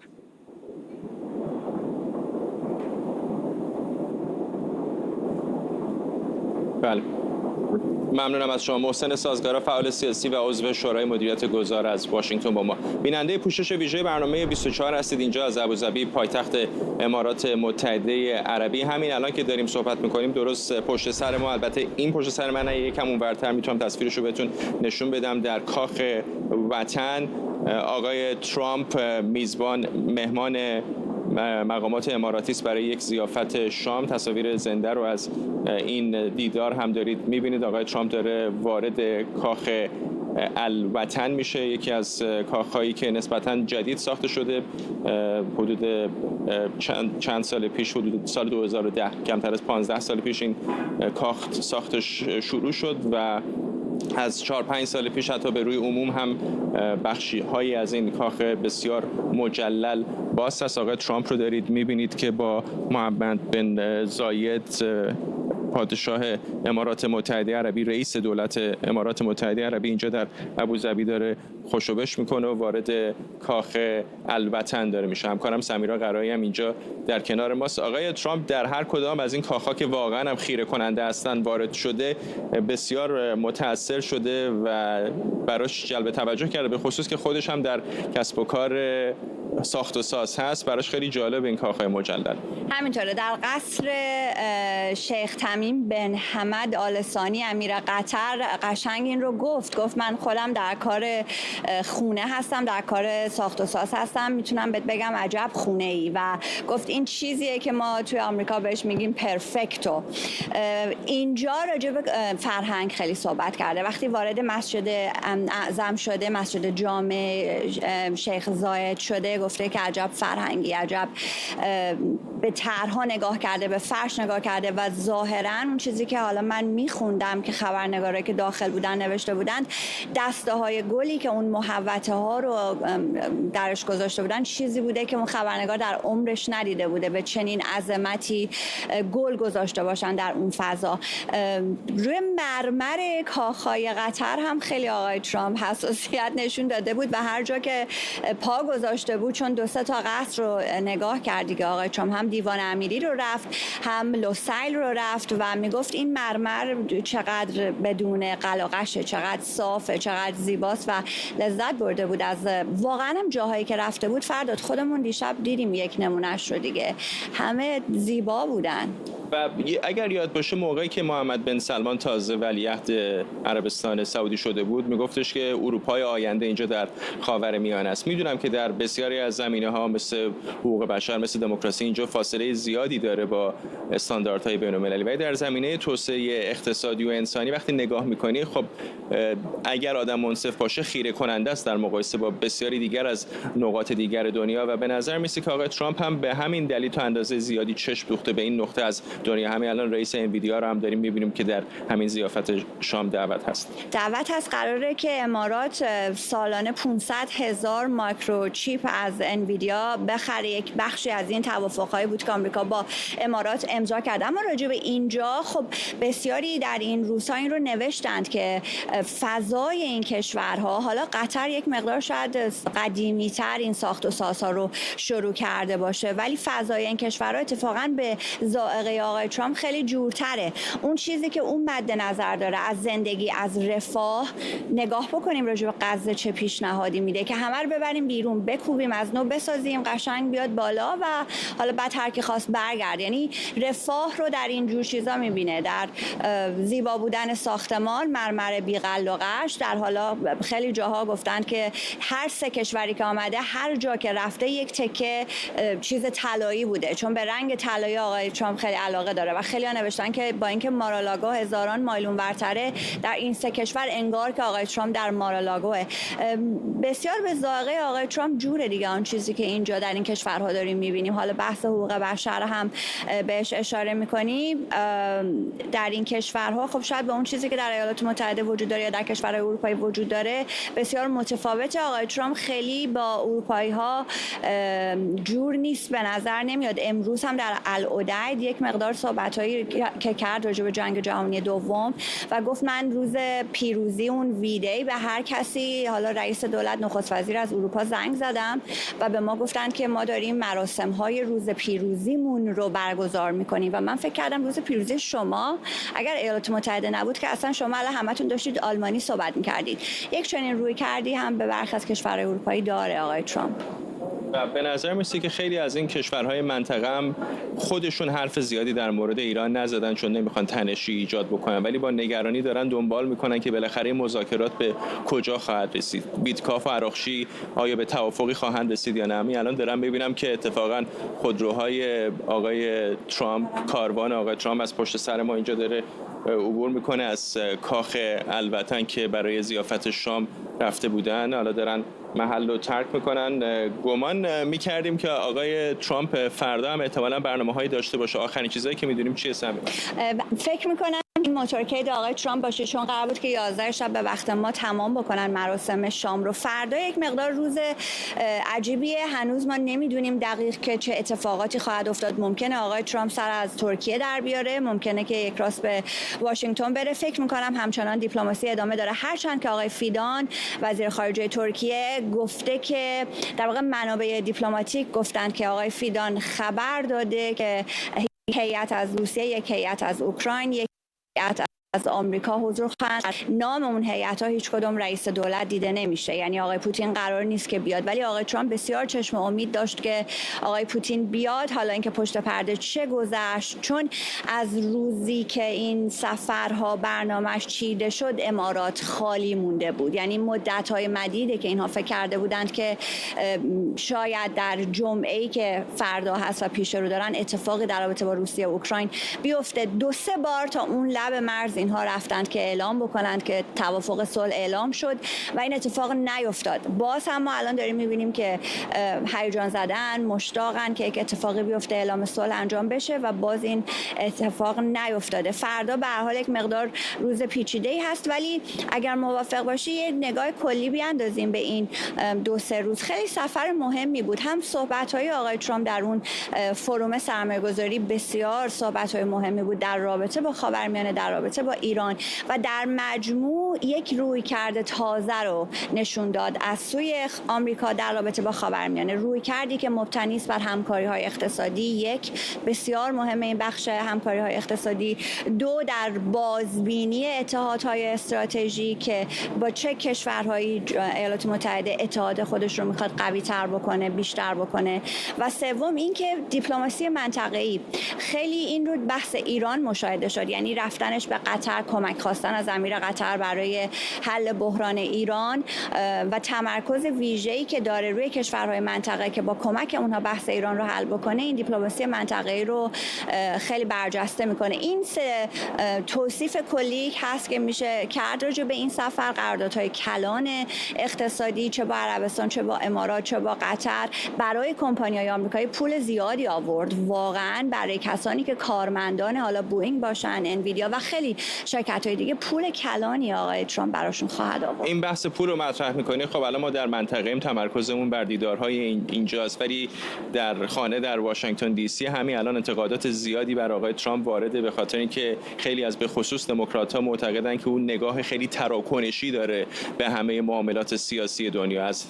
بله، ممنونم از شما. محسن سازگارا، فعال سیاسی و عضو شورای مدیریت گذار از واشنگتن با ما. بیننده پوشش ویژه برنامه 24 هستید اینجا از ابوظبی پایتخت امارات متحده عربی. همین الان که داریم صحبت می‌کنیم درست پشت سر ما، البته این پشت سر من یکم اونورتر میتونم تصویرش رو بهتون نشون بدم، در کاخ وطن آقای ترامپ میزبان مهمان مقامات اماراتی است برای یک ضیافت شام. تصاویر زنده رو از این دیدار هم دارید می‌بینید. آقای ترامپ داره وارد کاخ الوطن میشه، یکی از کاخهایی که نسبتاً جدید ساخته شده. حدود چند سال پیش، حدود سال 2010، کمتر از 15 سال پیش این کاخ ساختش شروع شد و از 4-5 سال پیش حتی به روی عموم هم بخشی هایی از این کاخ بسیار مجلل باز است. آقای ترامپ رو دارید میبینید که با محمد بن زاید پادشاه امارات متحده عربی، رئیس دولت امارات متحده عربی، اینجا در ابوظبی داره خوشوبش میکنه و وارد کاخ الوطن داره میشه. همکارم سمیرا قرایی هم اینجا در کنار ماست. آقای ترامپ در هر کدام از این کاخها که واقعا هم خیره کننده هستن وارد شده، بسیار متاثر شده و براش جلب توجه کرده، به خصوص که خودش هم در کسب و کار ساخت و ساز هست. براش خیلی جالب این کاخهای مجلل. همینطوره در قصر شیخ تمیم بن حمد آل ثانی امیر قطر قشنگ این رو گفت من خودم در کار خونه هستم، در کار ساخت و ساز هستم، میتونم بهت بگم عجب خونه ای. و گفت این چیزیه که ما توی آمریکا بهش میگیم پرفکتو. اینجا راجع به فرهنگ خیلی صحبت کرده. وقتی وارد مسجد اعظم شده، مسجد جامع شیخ زاید شده، گفته که عجب فرهنگی، عجب به طرح‌ها نگاه کرده، به فرش نگاه کرده و ظاهراً اون چیزی که حالا من میخوندم که خبرنگارایی که داخل بودن نوشته بودند، دسته های گلی که اون محوطه ها رو درش گذاشته بودن چیزی بوده که اون خبرنگار در عمرش ندیده بوده، به چنین عظمتی گل گذاشته باشن در اون فضا. روی مرمر کاخهای قطر هم خیلی آقای ترامپ حساسیت نشون داده بود و هر جا که پا گذاشته بود، چون 2-3 تا قصر رو نگاه کردی که آقای ترامپ هم دیوان امیری رو رفت، هم لوسایل رو رفت و میگفت این مرمر چقدر بدون قلاقشه، چقدر صافه، چقدر زیباست و لذت برده بود از واقعا هم جاهایی که رفته بود. فرداد خودمون دیشب دیدیم یک نمونهش رو دیگه، همه زیبا بودن. و اگر یاد باشه موقعی که محمد بن سلمان تازه ولیعهد عربستان سعودی شده بود، میگفتش که اروپای آینده اینجا در خاورمیانه است. میدونم که در بسیاری از زمینه‌ها مثل حقوق بشر، مثل دموکراسی، اینجا فاصله زیادی داره با استانداردهای بین‌المللی، ولی در زمینه توسعه اقتصادی و انسانی وقتی نگاه می‌کنی، خب اگر آدم منصف باشه خیره کننده است در مقایسه با بسیاری دیگر از نقاط دیگر دنیا و به نظر میسه که آقای ترامپ هم به همین دلیل تا اندازه زیادی چشم دوخته به این نقطه از دنیا. همین الان رئیس انویدیا رو هم داریم می‌بینیم که در همین ضیافت شام دعوت هست. قراره که امارات سالانه 500,000 مایکروچیپ از انویدیا بخره. یک بخشی از این توافق‌هایی بود که آمریکا با امارات امضا کرد. اما راجع به اینجا خب بسیاری در این روزها این رو نوشتند که فضای این کشورها، حالا قطر یک مقدار شاید قدیمی‌تر این ساخت و سازها رو شروع کرده باشه، ولی فضای این کشورها اتفاقاً به ذائقه آقای ترامپ خیلی جورتره. اون چیزی که اون مد نظر داره از زندگی، از رفاه، نگاه بکنیم راجع به غزه چه پیشنهادی میده که همه رو ببریم بیرون، بکوبیم، از نو بسازیم، قشنگ بیاد بالا و حالا بعد هر کی خواست برگرد. یعنی رفاه رو در این جور چیزا میبینه، در زیبا بودن ساختمان، مرمر بی‌غل و غش. در حالا خیلی جاها گفتن که هر سه کشوری که آمده، هر جا که رفته یک تکه چیز طلایی بوده، چون به رنگ طلایی آقای ترامپ خیلی علاقه داره و خیلی‌ها نوشتن که با اینکه مارالاگو هزاران مایل اونورتره، در این سه کشور انگار که آقای ترامپ در مارالاگوه. بسیار به ذائقه آقای ترامپ جوره دیگه آن چیزی که اینجا در این کشورها داریم می‌بینیم. حالا بحث حقوق بشر هم بهش اشاره می‌کنیم. در این کشورها خب شاید به اون چیزی که در ایالات متحده وجود داره یا در کشورهای اروپایی وجود داره بسیار متفاوته. آقای ترامپ خیلی با اروپایی‌ها جور نیست، به نظر نمیاد. امروز هم در العدید یک مقدار صحبت‌هایی که کرد راجع به جنگ جهانی دوم و گفت من روز پیروزی اون ویدی به هر کسی، حالا رئیس دولت، نخست وزیر از اروپا زنگ زدم و به ما گفتن که ما داریم مراسم‌های روز پیروزیمون رو برگزار می‌کنیم و من فکر کردم روز پیروزی شما اگر ایالات متحده نبود که اصلا شما الان همتون داشتید آلمانی صحبت می‌کردید. یک چنین روی کردی هم به برخی از کشورهای اروپایی داره آقای ترامپ. و به نظر میسه که خیلی از این کشورهای منطقه هم خودشون حرف زیادی در مورد ایران نزدن چون نمیخوان تنشی ایجاد بکنن، ولی با نگرانی دارن دنبال میکنن که بالاخره این مذاکرات به کجا خواهد رسید. بیتکاف و عراقچی آیا به توافقی خواهند رسید یا نه؟ همین الان دارم ببینم که اتفاقا خودروهای آقای ترامپ، کاروان آقای ترامپ از پشت سر ما اینجا داره عبور میکنه از کاخ الوطن که برای ضیافت شام رفته بودن، حالا دارن محل رو ترک میکنن. گمان میکردیم که آقای ترامپ فردا هم احتمالاً برنامه‌هایی داشته باشه. آخرین چیزایی که میدونیم چیه سمی؟ فکر میکنم این موتورکید آقای ترامپ باشه، چون قرار بود که 11 شب به وقت ما تمام بکنن مراسم شام رو. فردا یک مقدار روز عجیبیه، هنوز ما نمیدونیم دقیق که چه اتفاقاتی خواهد افتاد. ممکنه آقای ترامپ سر از ترکیه در بیاره، ممکنه که یک راست به واشنگتن بره. فکر میکنم همچنان دیپلماسی ادامه داره، هرچند که آقای فیدان وزیر خارجه ترکیه گفته که در واقع منابع دیپلماتیک گفتند که آقای فیدان خبر داده که هیئت از روسیه، یک هیئت از اوکراین، یک هیئت از آمریکا حضور خواهند. نام اون هیئت‌ها هیچ کدوم رئیس دولت دیده نمیشه، یعنی آقای پوتین قرار نیست که بیاد، ولی آقای ترامپ بسیار چشم امید داشت که آقای پوتین بیاد. حالا اینکه پشت پرده چه گذشت، چون از روزی که این سفرها برنامه‌اش چیده شد امارات خالی مونده بود، یعنی مدت‌های مدیده که اینها فکر کرده بودند که شاید در جمعه‌ای که فردا هست و پیش رو دارن اتفاقی در رابطه با روسیه و اوکراین بیفته. 2-3 بار تا اون لب مرز اینها رفتند که اعلام بکنند که توافق صلح اعلام شد و این اتفاق نیفتاد. باز هم ما الان داریم می‌بینیم که هیجان زدن، مشتاقن که یک اتفاقی بیفته، اعلام صلح انجام بشه و باز این اتفاق نیفتاده. فردا به هر حال یک مقدار روز پیچیده‌ای هست، ولی اگر موافق باشی یه نگاه کلی بیاندازیم به این 2-3 روز. خیلی سفر مهمی بود. هم صحبت‌های آقای ترامپ در اون فروم سرمایه‌گذاری بسیار صحبت‌های مهمی بود در رابطه با خاورمیانه، در رابطه با ایران و در مجموع یک رویکرد تازه رو نشون داد از سوی آمریکا در رابطه با خاورمیانه. رویکردی که مبتنی است بر همکاری‌های اقتصادی، یک بسیار مهمه این بخش همکاری‌های اقتصادی، 2 در بازبینی اتحادهای استراتژیک که با چه کشورهایی ایالات متحده اتحاد خودش رو میخواد قوی‌تر بکنه، بیشتر بکنه، و سوم اینکه دیپلماسی منطقه‌ای. خیلی این رو بحث ایران مشاهده شد، یعنی رفتنش به قطر، کمک خواستن از امیر قطر برای حل بحران ایران و تمرکز ویژه‌ای که داره روی کشورهای منطقه که با کمک اونها بحث ایران رو حل بکنه، این دیپلماسی منطقه‌ای رو خیلی برجسته میکنه. این توصیف کلی هست که میشه کرد راجع به این سفر. قراردادهای کلان اقتصادی چه با عربستان، چه با امارات، چه با قطر برای کمپانی‌های آمریکایی پول زیادی آورد. واقعا برای کسانی که کارمندان حالا بوئینگ باشن، انویدیا و خیلی شرکت‌های دیگه، پول کلانی آقای ترامپ براشون خواهد آورد. این بحث پول رو مطرح می‌کنی. خب الان ما در منطقه تمرکزمون بر دیدارهای اینجاست، ولی در خانه در واشنگتن دی سی همین الان انتقادات زیادی بر آقای ترامپ وارده، به خاطر اینکه خیلی از به خصوص دموکرات‌ها معتقدن که اون نگاه خیلی تراکنشی داره به همه معاملات سیاسی دنیا، از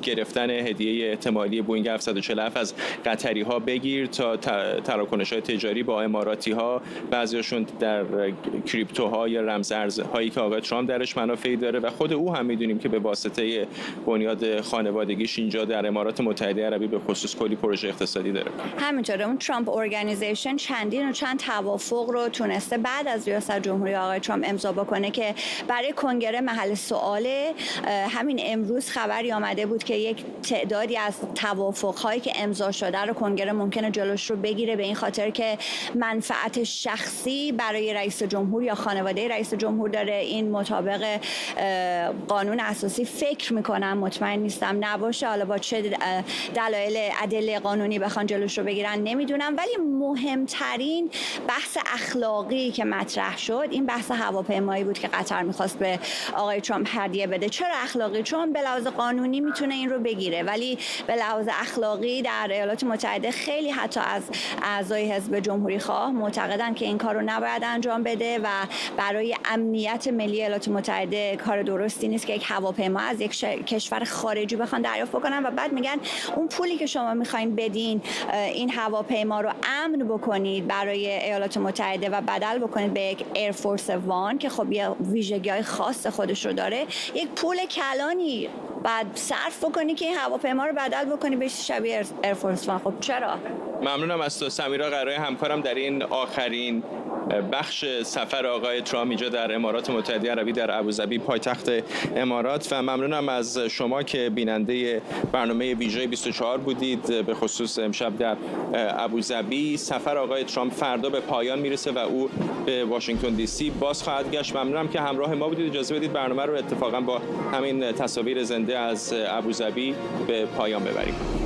گرفتن هدیه احتمالی بوئینگ 747 از قطری‌ها بگیر تا تراکنش‌های تجاری با اماراتی‌ها، بعضیاشون در کریپتوها یا رمزارزهایی که آقای ترامپ درش منافعی داره و خود او هم میدونیم که به واسطه بنیاد خانوادگیش اینجا در امارات متحده عربی به خصوص کلی پروژه اقتصادی داره. همینطوره اون ترامپ ارگانیزیشن چندین و چند توافق رو تونسته بعد از ریاست جمهوری آقای ترامپ امضا بکنه که برای کنگره محل سواله. همین امروز خبری آمده بود که یک تعدادی از توافق‌هایی که امضا شده رو کنگره ممکنه جلوش رو بگیره، به این خاطر که منفعت شخصی برای رئیس جمهور یا خانواده رئیس جمهور داره. این مطابق قانون اساسی فکر میکنم، مطمئن نیستم نباشه، حالا با چه دلایل ادله قانونی بخوان جلوش رو بگیرن نمیدونم، ولی مهمترین بحث اخلاقی که مطرح شد این بحث هواپیمایی بود که قطر میخواست به آقای ترامپ هدیه بده. چرا اخلاقی؟ چون به لحاظ قانونی میتونه این رو بگیره، ولی به لحاظ اخلاقی در ایالات متحده خیلی حتی از اعضای حزب جمهوری خواه معتقدن که این کار رو نباید انجام بده و برای امنیت ملی ایالات متحده کار درستی نیست که یک هواپیما از یک کشور خارجی بخوان دریافت بکنن و بعد میگن اون پولی که شما میخواین بدین این هواپیما رو امن بکنید برای ایالات متحده و بدل بکنید به یک ایرفورس وان که خب یه ویژگی‌های خاص خودش رو داره، یک پول کلانی بعد صرف بکنی که این هواپیما رو بدل بکنی بهش شبیه ایرفورس وان. خب چرا؟ ممنونم از تو سمیرا قرای همکارم در این آخرین بخش سفر آقای ترامپ اینجا در امارات متحده عربی در ابوظبی پایتخت امارات، و ممنونم از شما که بیننده برنامه ویژه 24 بودید به خصوص امشب در ابوظبی. سفر آقای ترامپ فردا به پایان میرسه و او به واشنگتن دی سی باز خواهد گشت. ممنونم که همراه ما بودید. اجازه بدید برنامه رو اتفاقا با همین تصاویر زنده از ابوظبی به پایان ببریم.